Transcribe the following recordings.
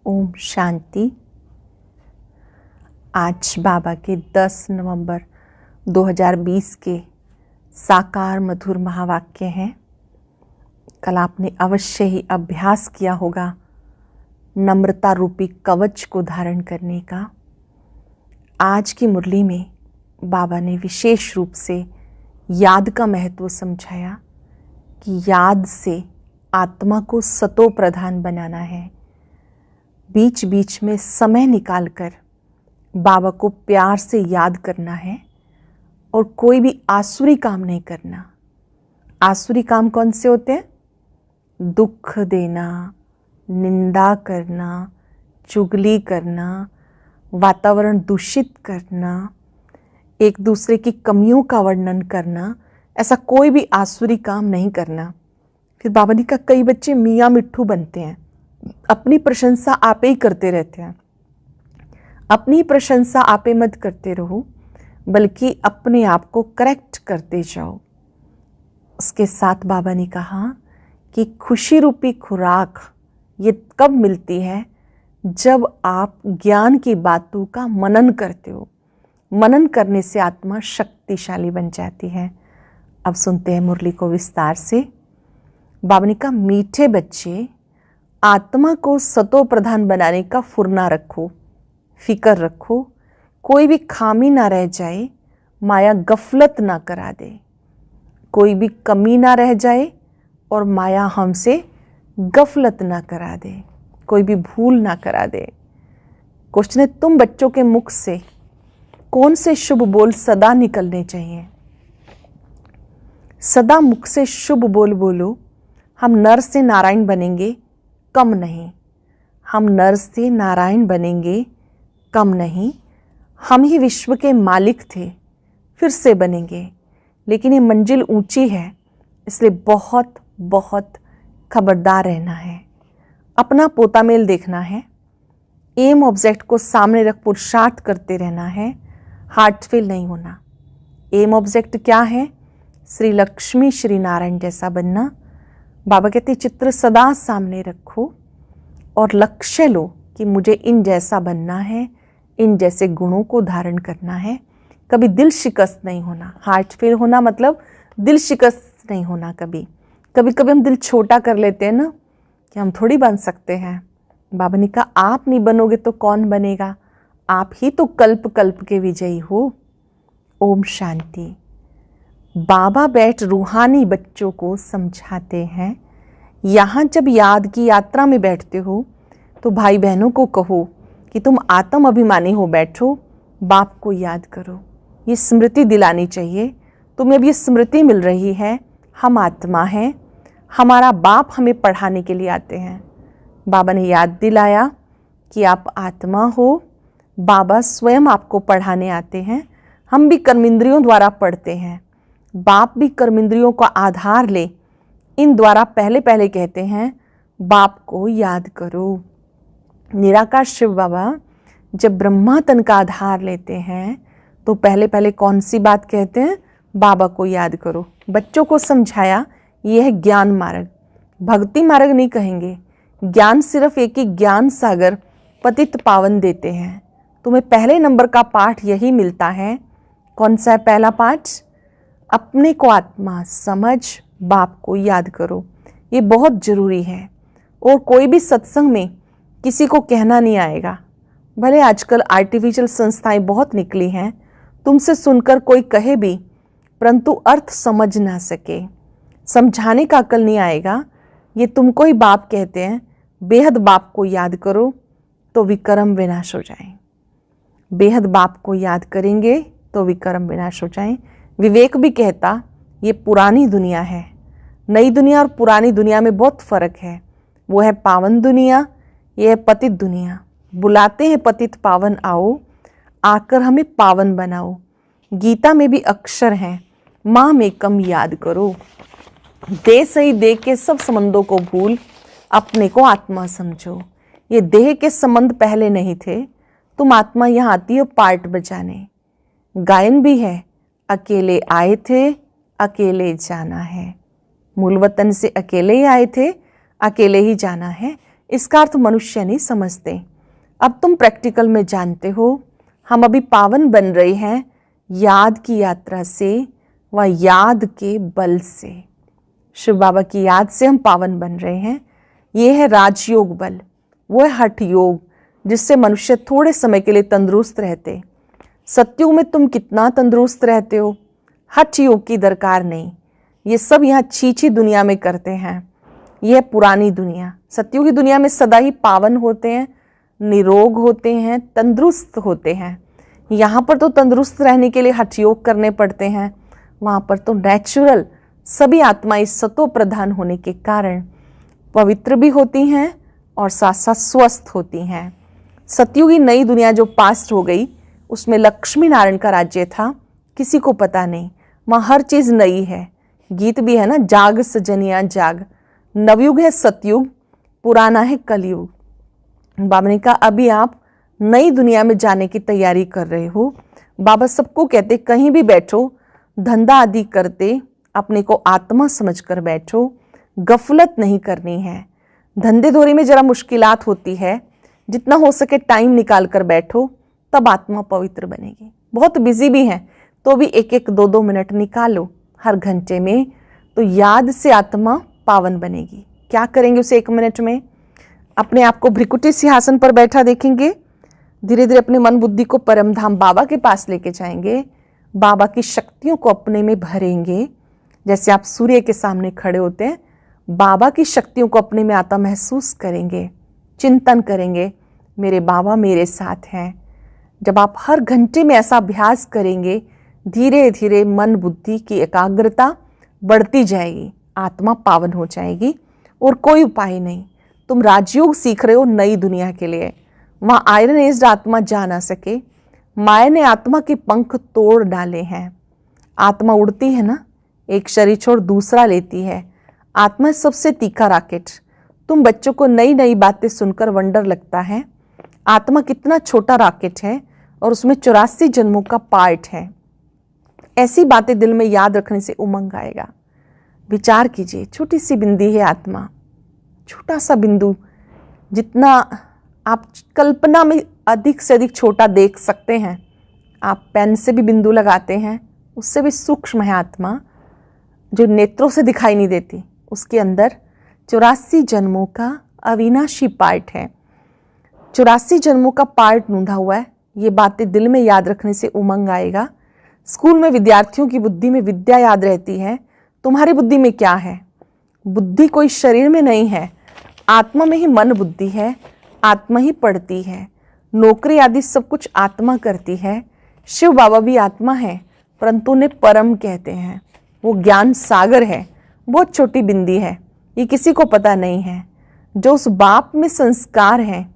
ओम शांति। आज बाबा के 10 नवंबर 2020 के साकार मधुर महावाक्य हैं। कल आपने अवश्य ही अभ्यास किया होगा नम्रता रूपी कवच को धारण करने का। आज की मुरली में बाबा ने विशेष रूप से याद का महत्व समझाया कि याद से आत्मा को सतो प्रधान बनाना है। बीच बीच में समय निकालकर बाबा को प्यार से याद करना है और कोई भी आसुरी काम नहीं करना। आसुरी काम कौन से होते हैं? दुख देना, निंदा करना, चुगली करना, वातावरण दूषित करना, एक दूसरे की कमियों का वर्णन करना। ऐसा कोई भी आसुरी काम नहीं करना। फिर बाबा ने कहा कई बच्चे मियाँ मिट्ठू बनते हैं, अपनी प्रशंसा आपे ही करते रहते हैं। अपनी प्रशंसा आपे मत करते रहो, बल्कि अपने आप को करेक्ट करते जाओ। उसके साथ बाबा ने कहा कि खुशी रूपी खुराक ये कब मिलती है? जब आप ज्ञान की बातों का मनन करते हो। मनन करने से आत्मा शक्तिशाली बन जाती है। अब सुनते हैं मुरली को विस्तार से। बाबा ने कहा मीठे बच्चे, आत्मा को सतो प्रधान बनाने का फुरना रखो, फिक्र रखो, कोई भी खामी ना रह जाए, माया गफलत ना करा दे, कोई भी कमी ना रह जाए और माया हमसे गफलत ना करा दे, कोई भी भूल ना करा दे। क्वेश्चन है, तुम बच्चों के मुख से कौन से शुभ बोल सदा निकलने चाहिए? सदा मुख से शुभ बोल बोलो। हम नर से नारायण बनेंगे, कम नहीं। हम नर से नारायण बनेंगे, कम नहीं। हम ही विश्व के मालिक थे, फिर से बनेंगे। लेकिन ये मंजिल ऊंची है, इसलिए बहुत बहुत खबरदार रहना है। अपना पोता मेल देखना है। एम ऑब्जेक्ट को सामने रख पुरुषार्थ करते रहना है। हार्ट फेल नहीं होना। एम ऑब्जेक्ट क्या है? श्री लक्ष्मी श्री नारायण जैसा बनना। बाबा कहते चित्र सदा सामने रखो और लक्ष्य लो कि मुझे इन जैसा बनना है, इन जैसे गुणों को धारण करना है। कभी दिल शिकस्त नहीं होना। हार्ट फेल होना मतलब दिल शिकस्त नहीं होना। कभी कभी हम दिल छोटा कर लेते हैं ना कि हम थोड़ी बन सकते हैं। बाबा ने कहा आप नहीं बनोगे तो कौन बनेगा? आप ही तो कल्प कल्प के विजयी हो। ओम शांति। बाबा बैठ रूहानी बच्चों को समझाते हैं। यहाँ जब याद की यात्रा में बैठते हो तो भाई बहनों को कहो कि तुम आत्म अभिमानी हो बैठो, बाप को याद करो। ये स्मृति दिलानी चाहिए। तुम्हें अब ये स्मृति मिल रही है, हम आत्मा हैं, हमारा बाप हमें पढ़ाने के लिए आते हैं। बाबा ने याद दिलाया कि आप आत्मा हो, बाबा स्वयं आपको पढ़ाने आते हैं। हम भी कर्मेंद्रियों द्वारा पढ़ते हैं, बाप भी कर्मेंद्रियों का आधार ले इन द्वारा पहले पहले कहते हैं बाप को याद करो। निराकार शिव बाबा जब ब्रह्मा तन का आधार लेते हैं तो पहले पहले कौन सी बात कहते हैं? बाबा को याद करो। बच्चों को समझाया यह है ज्ञान मार्ग, भक्ति मार्ग नहीं कहेंगे। ज्ञान सिर्फ एक ही ज्ञान सागर पतित पावन देते हैं। तुम्हें पहले नंबर का पाठ यही मिलता है। कौन सा है पहला पाठ? अपने को आत्मा समझ, बाप को याद करो। ये बहुत जरूरी है। और कोई भी सत्संग में किसी को कहना नहीं आएगा। भले आजकल आर्टिफिशियल संस्थाएं बहुत निकली हैं, तुमसे सुनकर कोई कहे भी परंतु अर्थ समझ ना सके, समझाने का अकल नहीं आएगा। ये तुमको ही बाप कहते हैं, बेहद बाप को याद करो तो विक्रम विनाश हो जाए। बेहद बाप को याद करेंगे तो विक्रम विनाश हो जाए। विवेक भी कहता ये पुरानी दुनिया है। नई दुनिया और पुरानी दुनिया में बहुत फर्क है। वो है पावन दुनिया, ये है पतित दुनिया। बुलाते हैं पतित पावन आओ, आकर हमें पावन बनाओ। गीता में भी अक्षर हैं, माँ में कम याद करो। देह सही देह के सब संबंधों को भूल, अपने को आत्मा समझो। ये देह के संबंध पहले नहीं थे। तुम आत्मा यहाँ आती हो पार्ट बजाने। गायन भी है, अकेले आए थे, अकेले जाना है। मूल वतन से अकेले ही आए थे, अकेले ही जाना है। इसका अर्थ मनुष्य नहीं समझते। अब तुम प्रैक्टिकल में जानते हो। हम अभी पावन बन रहे हैं याद की यात्रा से व याद के बल से। शिव बाबा की याद से हम पावन बन रहे हैं। ये है राजयोग बल, वो है हठ योग, जिससे मनुष्य थोड़े समय के लिए तंदुरुस्त रहते। सत्युग में तुम कितना तंदुरुस्त रहते हो, हठ योग की दरकार नहीं। ये सब यहाँ छीछी दुनिया में करते हैं। यह पुरानी दुनिया। सत्युग की दुनिया में सदा ही पावन होते हैं, निरोग होते हैं, तंदुरुस्त होते हैं। यहाँ पर तो तंदुरुस्त रहने के लिए हठ योग करने पड़ते हैं। वहाँ पर तो नेचुरल सभी आत्माएं सतो प्रधान होने के कारण पवित्र भी होती हैं और साथ साथ स्वस्थ होती हैं। सतयुगी नई दुनिया जो पास्ट हो गई, उसमें लक्ष्मी नारायण का राज्य था, किसी को पता नहीं। वहाँ हर चीज़ नई है। गीत भी है ना, जाग सजनिया जाग। नवयुग है सतयुग, पुराना है कलयुग। बाबा ने कहा अभी आप नई दुनिया में जाने की तैयारी कर रहे हो। बाबा सबको कहते कहीं भी बैठो, धंधा आदि करते अपने को आत्मा समझकर बैठो, गफलत नहीं करनी है। धंधे धोरी में जरा मुश्किलात होती है, जितना हो सके टाइम निकाल कर बैठो, तब आत्मा पवित्र बनेगी। बहुत बिजी भी हैं तो भी एक एक दो दो मिनट निकालो हर घंटे में, तो याद से आत्मा पावन बनेगी। क्या करेंगे उसे एक मिनट में? अपने आप को भ्रिकुटी सिंहासन पर बैठा देखेंगे, धीरे धीरे अपने मन बुद्धि को परमधाम बाबा के पास लेके जाएंगे, बाबा की शक्तियों को अपने में भरेंगे। जैसे आप सूर्य के सामने खड़े होते हैं, बाबा की शक्तियों को अपने में आता महसूस करेंगे, चिंतन करेंगे, मेरे बाबा मेरे साथ हैं। जब आप हर घंटे में ऐसा अभ्यास करेंगे, धीरे धीरे मन बुद्धि की एकाग्रता बढ़ती जाएगी, आत्मा पावन हो जाएगी। और कोई उपाय नहीं। तुम राजयोग सीख रहे हो नई दुनिया के लिए, वहाँ आयरन एज्ड आत्मा जा ना सके। माया ने आत्मा के पंख तोड़ डाले हैं। आत्मा उड़ती है ना, एक शरीर छोड़ दूसरा लेती है। आत्मा सबसे तीखा रॉकेट। तुम बच्चों को नई नई बातें सुनकर वंडर लगता है, आत्मा कितना छोटा रॉकेट है और उसमें 84 जन्मों का पार्ट है। ऐसी बातें दिल में याद रखने से उमंग आएगा। विचार कीजिए, छोटी सी बिंदी है आत्मा, छोटा सा बिंदु, जितना आप कल्पना में अधिक से अधिक छोटा देख सकते हैं। आप पेन से भी बिंदु लगाते हैं, उससे भी सूक्ष्म है आत्मा, जो नेत्रों से दिखाई नहीं देती। उसके अंदर 84 जन्मों का अविनाशी पार्ट है। 84 जन्मों का पार्ट ढूंढा हुआ है। ये बातें दिल में याद रखने से उमंग आएगा। स्कूल में विद्यार्थियों की बुद्धि में विद्या याद रहती है, तुम्हारी बुद्धि में क्या है? बुद्धि कोई शरीर में नहीं है, आत्मा में ही मन बुद्धि है, आत्मा ही पढ़ती है। नौकरी आदि सब कुछ आत्मा करती है। शिव बाबा भी आत्मा है, परंतु उन्हें परम कहते हैं। वो ज्ञान सागर है, बहुत छोटी बिंदी है, ये किसी को पता नहीं है। जो उस बाप में संस्कार हैं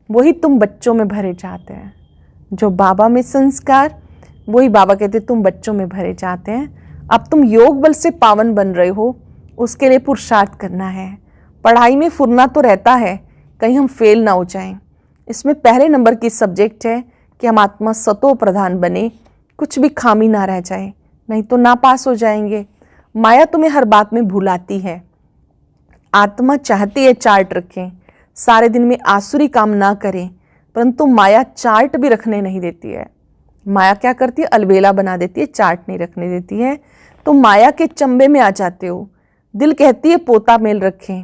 वही तुम बच्चों में भरे जाते हैं। जो बाबा में संस्कार, वही बाबा कहते तुम बच्चों में भरे जाते हैं। अब तुम योग बल से पावन बन रहे हो, उसके लिए पुरुषार्थ करना है। पढ़ाई में फुरना तो रहता है, कहीं हम फेल ना हो जाएं। इसमें पहले नंबर की सब्जेक्ट है कि हम आत्मा सतो प्रधान बने, कुछ भी खामी ना रह जाए, नहीं तो नापास हो जाएंगे। माया तुम्हें हर बात में भुलाती है। आत्मा चाहती है चार्ट रखें, सारे दिन में आसुरी काम ना करें, परंतु माया चार्ट भी रखने नहीं देती है। माया क्या करती है? अलबेला बना देती है, चार्ट नहीं रखने देती है। तो माया के चंबे में आ जाते हो। दिल कहती है पोता मेल रखें।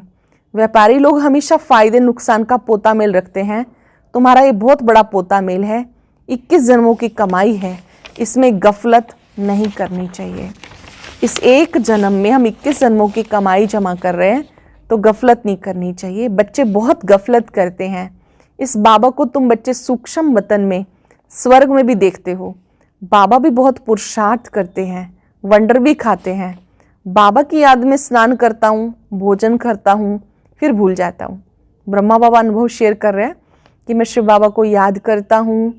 व्यापारी लोग हमेशा फायदे नुकसान का पोता मेल रखते हैं। तुम्हारा ये बहुत बड़ा पोता मेल है, 21 जन्मों की कमाई है, इसमें गफलत नहीं करनी चाहिए। इस एक जन्म में हम 21 जन्मों की कमाई जमा कर रहे हैं, तो गफलत नहीं करनी चाहिए। बच्चे बहुत गफलत करते हैं। इस बाबा को तुम बच्चे सूक्ष्म वतन में, स्वर्ग में भी देखते हो। बाबा भी बहुत पुरुषार्थ करते हैं, वंडर भी खाते हैं। बाबा की याद में स्नान करता हूँ, भोजन करता हूँ, फिर भूल जाता हूँ। ब्रह्मा बाबा अनुभव शेयर कर रहे हैं कि मैं शिव बाबा को याद करता हूँ,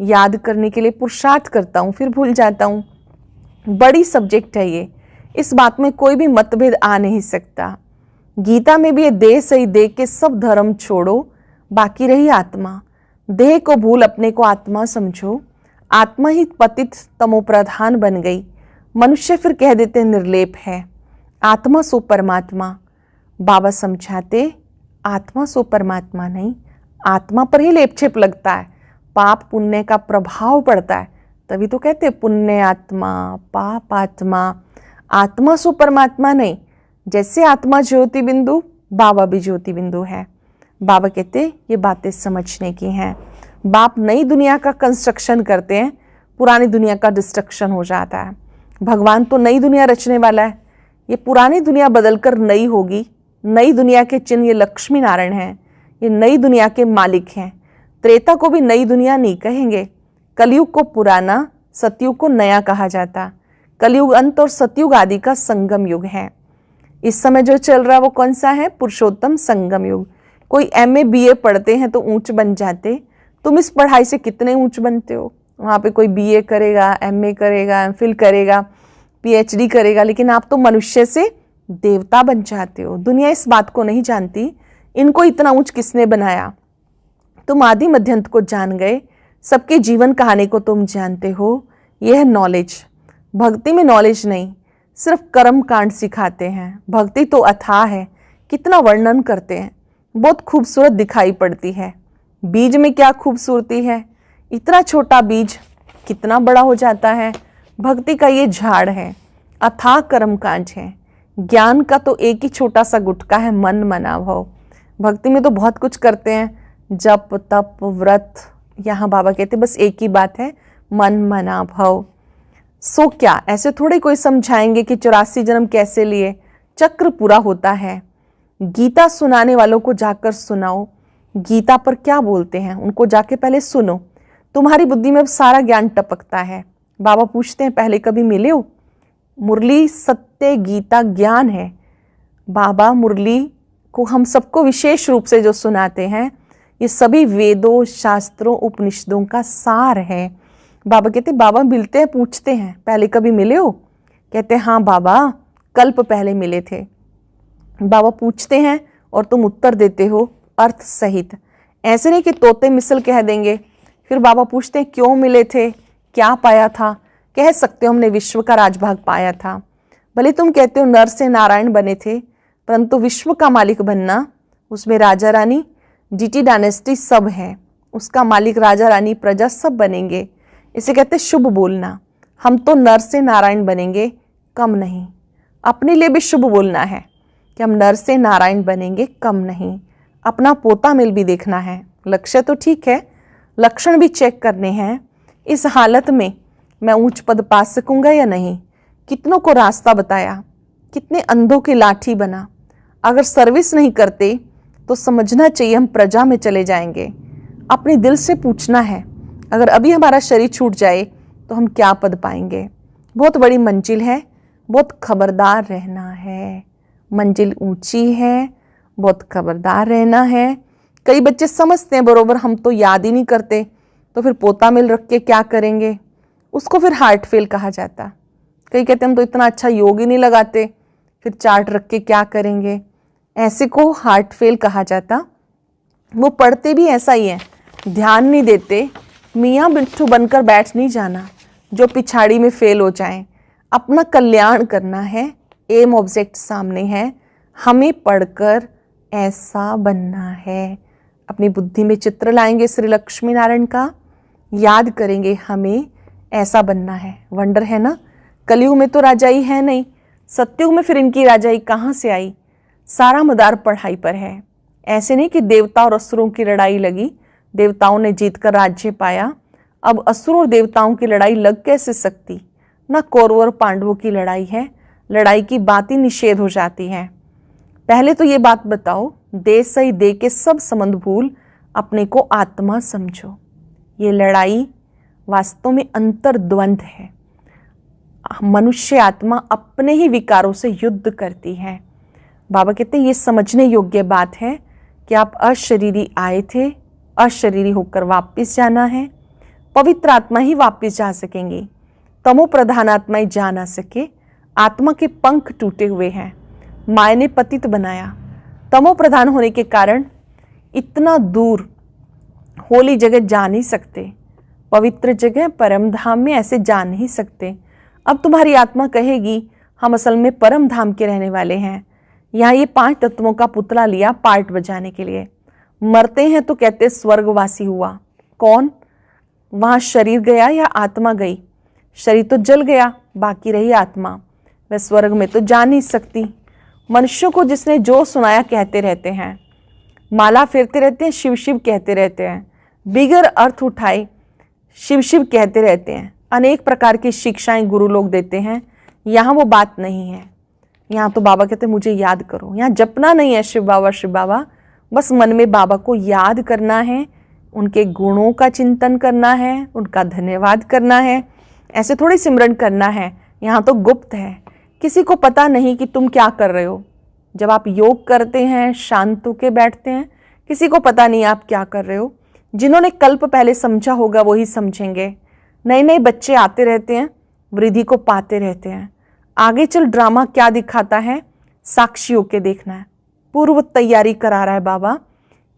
याद करने के लिए पुरुषार्थ करता हूँ, फिर भूल जाता हूँ। बड़ी सब्जेक्ट है ये, इस बात में कोई भी मतभेद आ नहीं सकता। गीता में भी ये देह सही देह के सब धर्म छोड़ो, बाकी रही आत्मा। देह को भूल अपने को आत्मा समझो। आत्मा ही पतित तमोप्रधान बन गई। मनुष्य फिर कह देते निर्लेप है। आत्मा सो परमात्मा। बाबा समझाते आत्मा सो परमात्मा नहीं। आत्मा पर ही लेपछेप लगता है, पाप पुण्य का प्रभाव पड़ता है, तभी तो कहते पुण्य आत्मा पाप आत्मा। आत्मा सो परमात्मा नहीं। जैसे आत्मा ज्योति बिंदु, बाबा भी ज्योति बिंदु है। बाबा कहते ये बातें समझने की हैं। बाप नई दुनिया का कंस्ट्रक्शन करते हैं, पुरानी दुनिया का डिस्ट्रक्शन हो जाता है। भगवान तो नई दुनिया रचने वाला है। ये पुरानी दुनिया बदलकर नई होगी। नई दुनिया के चिन्ह ये लक्ष्मी नारायण हैं, ये नई दुनिया के मालिक हैं। त्रेता को भी नई दुनिया नहीं कहेंगे। कलयुग को पुराना, सतयुग को नया कहा जाता। कलयुग अंत और सतयुग आदि का संगम युग है। इस समय जो चल रहा है वो कौन सा है? पुरुषोत्तम संगम युग। कोई MA BA पढ़ते हैं तो ऊंच बन जाते। तुम इस पढ़ाई से कितने ऊंच बनते हो? वहाँ पे कोई BA करेगा, MA करेगा, MPhil करेगा, PhD करेगा, लेकिन आप तो मनुष्य से देवता बन जाते हो। दुनिया इस बात को नहीं जानती इनको इतना ऊंच किसने बनाया। तुम आदि मध्यंत को जान गए, सबके जीवन कहानी को तुम जानते हो। यह है नॉलेज। भक्ति में नॉलेज नहीं, सिर्फ कर्म कांड सिखाते हैं। भक्ति तो अथाह है, कितना वर्णन करते हैं, बहुत खूबसूरत दिखाई पड़ती है। बीज में क्या खूबसूरती है, इतना छोटा बीज कितना बड़ा हो जाता है। भक्ति का ये झाड़ है, अथाह कर्म कांड है। ज्ञान का तो एक ही छोटा सा गुटका है, मन मना भव। भक्ति में तो बहुत कुछ करते हैं, जप तप व्रत। यहाँ बाबा कहते बस एक ही बात है, मन मना भव। सो क्या ऐसे थोड़े कोई समझाएंगे कि 84 जन्म कैसे लिए, चक्र पूरा होता है। गीता सुनाने वालों को जाकर सुनाओ, गीता पर क्या बोलते हैं उनको जाके पहले सुनो। तुम्हारी बुद्धि में अब सारा ज्ञान टपकता है। बाबा पूछते हैं पहले कभी मिले हो? मुरली सत्य गीता ज्ञान है। बाबा मुरली को हम सबको विशेष रूप से जो सुनाते हैं, ये सभी वेदों शास्त्रों उपनिषदों का सार है। बाबा कहते बाबा मिलते हैं, पूछते हैं पहले कभी मिले हो? कहते हाँ बाबा कल्प पहले मिले थे। बाबा पूछते हैं और तुम उत्तर देते हो अर्थ सहित। ऐसे नहीं कि तोते मिसल कह देंगे। फिर बाबा पूछते हैं क्यों मिले थे, क्या पाया था? कह सकते हो हमने विश्व का राजभाग पाया था। भले तुम कहते हो नर से नारायण बने थे, परंतु विश्व का मालिक बनना, उसमें राजा रानी DT डायनेस्टी सब है, उसका मालिक राजा रानी प्रजा सब बनेंगे। इसे कहते शुभ बोलना। हम तो नर से नारायण बनेंगे, कम नहीं। अपने लिए भी शुभ बोलना है कि हम नर से नारायण बनेंगे, कम नहीं। अपना पोता मिल भी देखना है। लक्ष्य तो ठीक है, लक्षण भी चेक करने हैं। इस हालत में मैं ऊंच पद पा सकूंगा या नहीं? कितनों को रास्ता बताया, कितने अंधों की लाठी बना। अगर सर्विस नहीं करते तो समझना चाहिए हम प्रजा में चले जाएंगे। अपने दिल से पूछना है, अगर अभी हमारा शरीर छूट जाए तो हम क्या पद पाएंगे? बहुत बड़ी मंजिल है, बहुत खबरदार रहना है। मंजिल ऊंची है, बहुत खबरदार रहना है। कई बच्चे समझते हैं बरोबर, हम तो याद ही नहीं करते, तो फिर पोता मिल रख के क्या करेंगे? उसको फिर हार्ट फेल कहा जाता। कई कहते हम तो इतना अच्छा योग ही नहीं लगाते, फिर चार्ट रख के क्या करेंगे? ऐसे को हार्ट फेल कहा जाता। वो पढ़ते भी ऐसा ही है, ध्यान नहीं देते। मियाँ बिट्ठू बनकर बैठ नहीं जाना जो पिछाड़ी में फेल हो जाए। अपना कल्याण करना है, एम ऑब्जेक्ट सामने है, हमें पढ़कर ऐसा बनना है। अपनी बुद्धि में चित्र लाएंगे श्री लक्ष्मी नारायण का, याद करेंगे हमें ऐसा बनना है। वंडर है ना, कलयुग में तो राजाई है नहीं, सतयुग में फिर इनकी राजाई कहाँ से आई? सारा मदार पढ़ाई पर है। ऐसे नहीं कि देवता और असुरों की लड़ाई लगी, देवताओं ने जीतकर राज्य पाया। अब असुरों और देवताओं की लड़ाई लग कैसे सकती? ना कौरवों और पांडवों की लड़ाई है, लड़ाई की बात ही निषेध हो जाती है। पहले तो ये बात बताओ, दे सही दे के सब संबंध भूल, अपने को आत्मा समझो। ये लड़ाई वास्तव में अंतर्द्वंद है। मनुष्य आत्मा अपने ही विकारों से युद्ध करती है। बाबा कहते हैं ये समझने योग्य बात है कि आप अशरीरी आए थे, अशरीरी होकर वापस जाना है। पवित्र आत्मा ही वापस जा सकेंगी, तमो प्रधान आत्माएं जा ना सके। आत्मा के पंख टूटे हुए हैं, माया ने पतित बनाया। तमो प्रधान होने के कारण इतना दूर होली जगह जा नहीं सकते, पवित्र जगह परम धाम में ऐसे जा नहीं सकते। अब तुम्हारी आत्मा कहेगी हम असल में परम धाम के रहने वाले हैं, यहाँ ये 5 तत्वों का पुतला लिया पार्ट बजाने के लिए। मरते हैं तो कहते स्वर्गवासी हुआ। कौन? वहाँ शरीर गया या आत्मा गई? शरीर तो जल गया, बाकी रही आत्मा। वह स्वर्ग में तो जा नहीं सकती। मनुष्यों को जिसने जो सुनाया कहते रहते हैं, माला फेरते रहते हैं, शिव शिव कहते रहते हैं, बिगर अर्थ उठाए शिव शिव कहते रहते हैं, अनेक प्रकार की शिक्षाएं गुरु लोग देते हैं। यहाँ वो बात नहीं है। यहाँ तो बाबा कहते हैं मुझे याद करो। यहाँ जपना नहीं है शिव बाबा, बस मन में बाबा को याद करना है, उनके गुणों का चिंतन करना है, उनका धन्यवाद करना है। ऐसे थोड़ी सिमरन करना है। यहाँ तो गुप्त है, किसी को पता नहीं कि तुम क्या कर रहे हो। जब आप योग करते हैं, शांत होके बैठते हैं, किसी को पता नहीं आप क्या कर रहे हो। जिन्होंने कल्प पहले समझा होगा वही समझेंगे। नए नए बच्चे आते रहते हैं, वृद्धि को पाते रहते हैं। आगे चल ड्रामा क्या दिखाता है, साक्षी होके देखना है। पूर्व तैयारी करा रहा है बाबा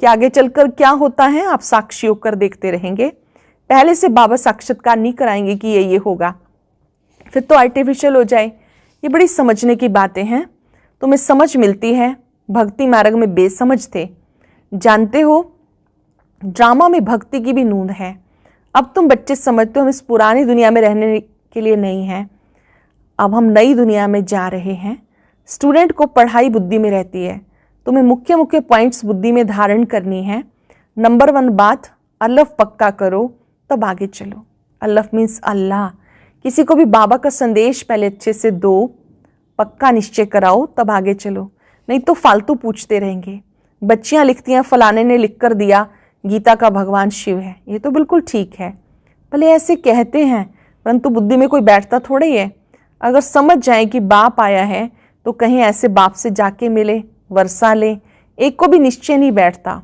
कि आगे चलकर क्या होता है, आप साक्षी होकर देखते रहेंगे। पहले से बाबा साक्षात्कार नहीं कराएंगे कि ये होगा, फिर तो आर्टिफिशियल हो जाए। ये बड़ी समझने की बातें हैं। तुम्हें समझ मिलती है, भक्ति मार्ग में बेसमझ थे। जानते हो ड्रामा में भक्ति की भी नूंद है। अब तुम बच्चे समझते हो हम इस पुरानी दुनिया में रहने के लिए नहीं हैं, अब हम नई दुनिया में जा रहे हैं। स्टूडेंट को पढ़ाई बुद्धि में रहती है, तुम्हें मुख्य मुख्य पॉइंट्स बुद्धि में धारण करनी है। नंबर 1 बात, अल्लाह पक्का करो तब आगे चलो। अल्लाह मीन्स अल्लाह। किसी को भी बाबा का संदेश पहले अच्छे से दो, पक्का निश्चय कराओ तब आगे चलो, नहीं तो फालतू पूछते रहेंगे। बच्चियां लिखती हैं फलाने ने लिख कर दिया गीता का भगवान शिव है। ये तो बिल्कुल ठीक है, भले ऐसे कहते हैं, परंतु बुद्धि में कोई बैठता थोड़े ही है। अगर समझ जाए कि बाप आया है तो कहीं ऐसे बाप से जाके मिले, वर्षा ले। एक को भी निश्चय नहीं बैठता,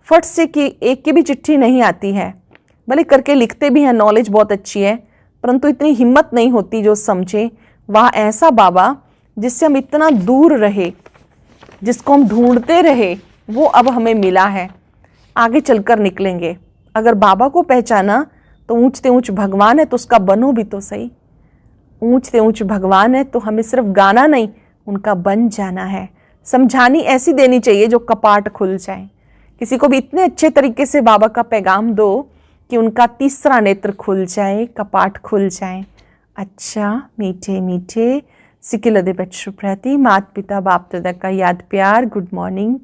फट से कि एक की भी चिट्ठी नहीं आती है। भले करके लिखते भी हैं, नॉलेज बहुत अच्छी है, परंतु इतनी हिम्मत नहीं होती जो समझे। वह ऐसा बाबा जिससे हम इतना दूर रहे, जिसको हम ढूंढते रहे, वो अब हमें मिला है। आगे चलकर निकलेंगे। अगर बाबा को पहचाना तो ऊंच से ऊंच भगवान है तो उसका बनो भी तो सही। ऊंच से ऊंच भगवान है तो हमें सिर्फ गाना नहीं, उनका बन जाना है। समझानी ऐसी देनी चाहिए जो कपाट खुल जाए। किसी को भी इतने अच्छे तरीके से बाबा का पैगाम दो कि उनका तीसरा नेत्र खुल जाए, कपाट खुल जाए। अच्छा मीठे मीठे सिकिलदे बच्चों प्रति माता पिता बाप दादा का याद प्यार, गुड मॉर्निंग।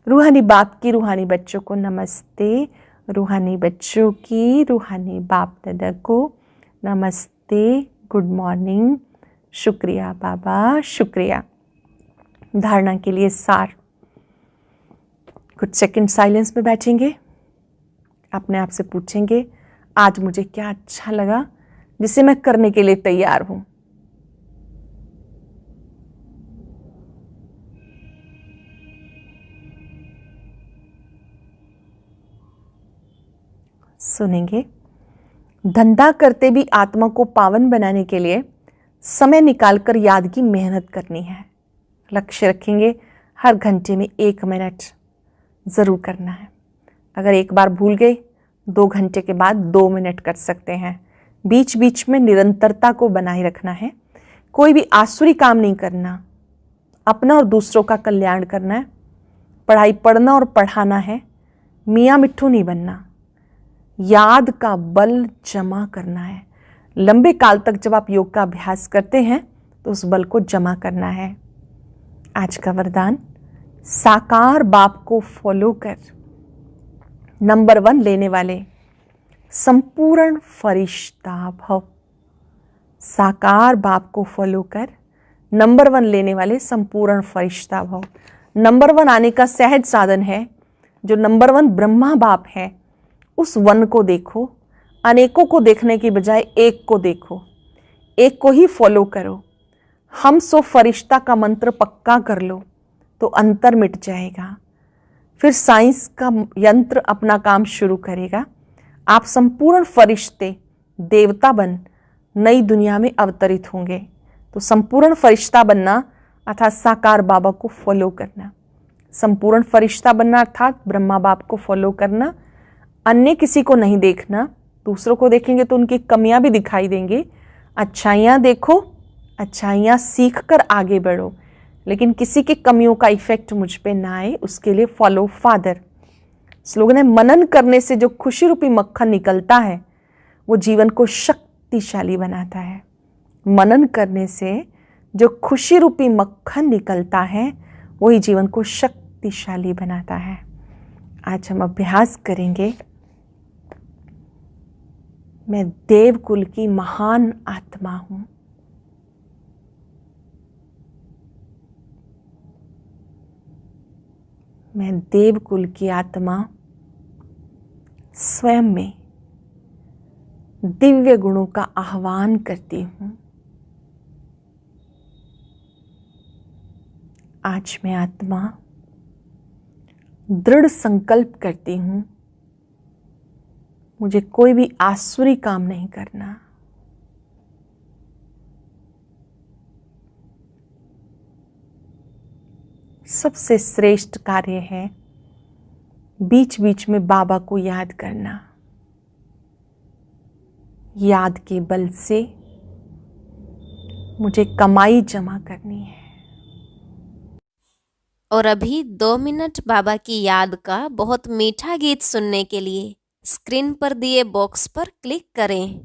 रूहानी बाप की रूहानी बच्चों को नमस्ते, रूहानी बच्चों की रूहानी बाप दादा को नमस्ते, गुड मॉर्निंग। शुक्रिया बाबा, शुक्रिया। धारणा के लिए सार, कुछ सेकंड साइलेंस में बैठेंगे, अपने आप से पूछेंगे आज मुझे क्या अच्छा लगा जिसे मैं करने के लिए तैयार हूं। सुनेंगे। धंधा करते भी आत्मा को पावन बनाने के लिए समय निकालकर याद की मेहनत करनी है। लक्ष्य रखेंगे हर घंटे में 1 मिनट ज़रूर करना है। अगर एक बार भूल गए 2 घंटे के बाद 2 मिनट कर सकते हैं। बीच बीच में निरंतरता को बनाए रखना है। कोई भी आसुरी काम नहीं करना, अपना और दूसरों का कल्याण करना है। पढ़ाई पढ़ना और पढ़ाना है, मियाँ मिट्ठू नहीं बनना। याद का बल जमा करना है। लंबे काल तक जब आप योग का अभ्यास करते हैं तो उस बल को जमा करना है। आज का वरदान, साकार बाप को फॉलो कर नंबर 1 लेने वाले संपूर्ण फरिश्ता भव। साकार बाप को फॉलो कर नंबर 1 लेने वाले संपूर्ण फरिश्ता भव। नंबर 1 आने का सहज साधन है। जो नंबर 1 ब्रह्मा बाप है उस 1 को देखो। अनेकों को देखने की बजाय एक को देखो, एक को ही फॉलो करो। हम सो फरिश्ता का मंत्र पक्का कर लो तो अंतर मिट जाएगा। फिर साइंस का यंत्र अपना काम शुरू करेगा। आप संपूर्ण फरिश्ते देवता बन नई दुनिया में अवतरित होंगे। तो संपूर्ण फरिश्ता बनना अर्थात साकार बाबा को फॉलो करना, संपूर्ण फरिश्ता बनना अर्थात ब्रह्मा बाप को फॉलो करना। अन्य किसी को नहीं देखना, दूसरों को देखेंगे तो उनकी कमियां भी दिखाई देंगी। अच्छाइयाँ देखो, अच्छाइयाँ सीख कर आगे बढ़ो। लेकिन किसी की कमियों का इफेक्ट मुझ पे ना आए, उसके लिए फॉलो फादर। स्लोगन है, मनन करने से जो खुशी रूपी मक्खन निकलता है वो जीवन को शक्तिशाली बनाता है। मनन करने से जो खुशी रूपी मक्खन निकलता है वही जीवन को शक्तिशाली बनाता है। आज हम अभ्यास करेंगे, मैं देवकुल की महान आत्मा हूं। मैं देवकुल की आत्मा स्वयं में दिव्य गुणों का आह्वान करती हूं। आज मैं आत्मा दृढ़ संकल्प करती हूं, मुझे कोई भी आसुरी काम नहीं करना। सबसे श्रेष्ठ कार्य है बीच बीच में बाबा को याद करना। याद के बल से मुझे कमाई जमा करनी है। और अभी 2 मिनट बाबा की याद का बहुत मीठा गीत सुनने के लिए स्क्रीन पर दिए बॉक्स पर क्लिक करें।